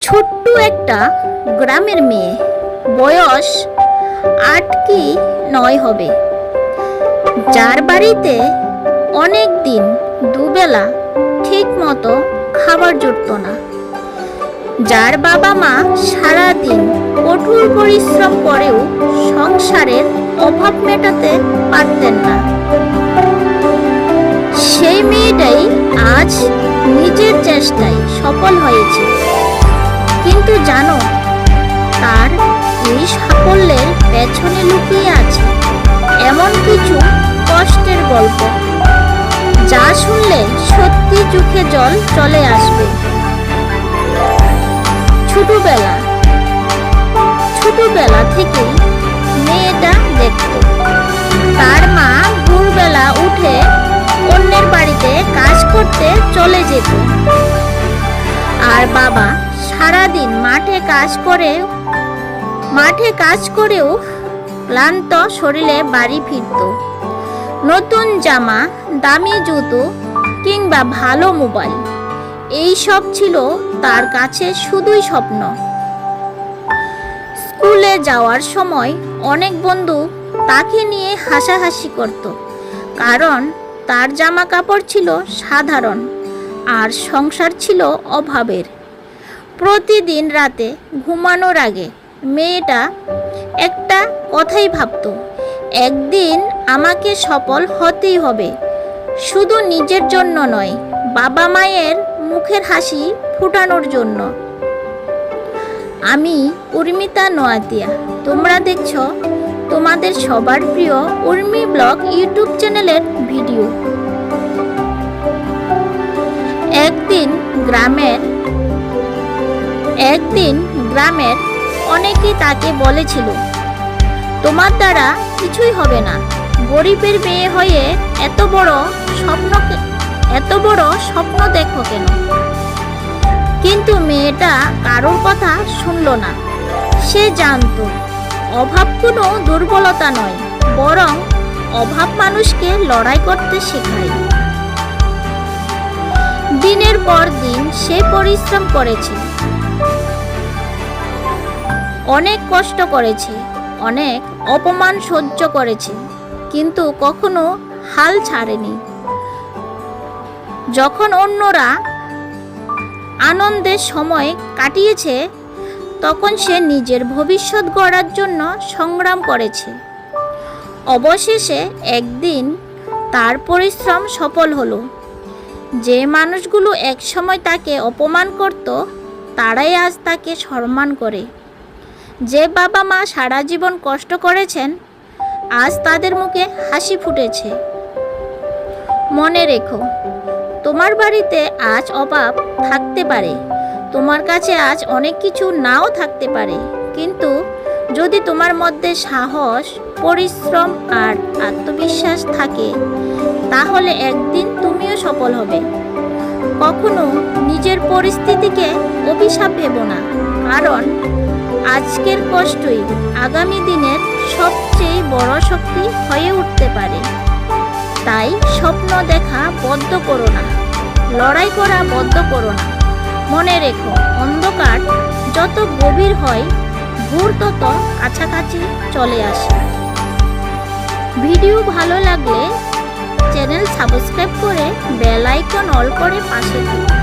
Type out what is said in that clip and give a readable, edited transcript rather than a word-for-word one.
ছোট্ট একটা গ্রামের মেয়ে, বয়স 8 কি 9 হবে, যার বাড়িতে অনেক দিন দুবেলা ঠিক মতো খাবার জুটত না, যার বাবা মা সারাদিন কঠোর পরিশ্রম করেও সংসারের অভাব মেটাতে পারতেন না। সেই মেয়েটাই আজ নিজের চেষ্টায় সফল হয়েছে। কিন্তু জানো, তার এই সাফল্যের পেছনে লুকিয়ে আছে এমন কিছু কষ্টের গল্প, যা শুনলে সত্যি চোখে জল চলে আসবে। ছোটবেলা থেকেই মেয়েটা দেখত তার মা ভোরবেলা উঠে অন্যের বাড়িতে কাজ করতে চলে যেত, আর বাবা সারাদিন মাঠে কাজ করেও ক্লান্ত শরীরে বাড়ি ফিরত। নতুন জামা, দামি জুতো কিংবা ভালো মোবাইল, এই সব ছিল তার কাছে শুধুই স্বপ্ন। স্কুলে যাওয়ার সময় অনেক বন্ধু তাকে নিয়ে হাসাহাসি করত, কারণ তার জামা কাপড় ছিল সাধারণ আর সংসার ছিল অভাবের। প্রতিদিন রাতে ঘুমানোর আগে মেয়েটা একটা কথাই ভাবত, একদিন আমাকে সফল হতেই হবে, শুধু নিজের জন্য নয়, বাবা মায়ের মুখের হাসি ফোটানোর জন্য। আমি উর্মিতা নোয়াতিয়া, তোমরা দেখছ তোমাদের সবার প্রিয় উর্মি ব্লগ ইউটিউব চ্যানেলের ভিডিও। একদিন গ্রামের অনেকেই তাকে বলেছিল, তোমার দ্বারা কিছুই হবে না, গরিবের মেয়ে হয়ে এত বড় স্বপ্ন দেখো কেন? কিন্তু মেয়েটা কারোর কথা শুনল না। সে জানত অভাব কোনো দুর্বলতা নয়, বরং অভাব মানুষকে লড়াই করতে শেখায়। দিনের পর দিন সে পরিশ্রম করেছে, অনেক কষ্ট করেছে, অনেক অপমান সহ্য করেছে, কিন্তু কখনো হাল ছাড়েনি। যখন অন্যরা আনন্দের সময় কাটিয়েছে, তখন সে নিজের ভবিষ্যৎ গড়ার জন্য সংগ্রাম করেছে। অবশেষে একদিন তার পরিশ্রম সফল হলো। যে মানুষগুলো একসময় তাকে অপমান করত, তারাই আজ তাকে সম্মান করে। যে বাবা মা সারা জীবন কষ্ট করেছেন, আজ তাদের মুখে হাসি ফুটেছে। মনে রেখো, তোমার বাড়িতে আজ অভাব থাকতে পারে, তোমার কাছে আজ অনেক কিছু নাও থাকতে পারে, কিন্তু যদি তোমার মধ্যে সাহস, পরিশ্রম আর আত্মবিশ্বাস থাকে, তাহলে একদিন তুমিও সফল হবে। কখনো নিজের পরিস্থিতিকে অভিশাপ ভেবো না, কারণ আজকের কষ্টই আগামী দিনের সবচেয়ে বড় শক্তি হয়ে উঠতে পারে। তাই স্বপ্ন দেখা বদ্ধ করো না, লড়াই করা বদ্ধ করো না। মনে রেখো, অন্ধকার যত গভীর হয়, ভোর তত কাছাকাছি চলে আসে। ভিডিও ভালো লাগলে চ্যানেল সাবস্ক্রাইব করে বেল আইকন অল করে পাশে থাকুন।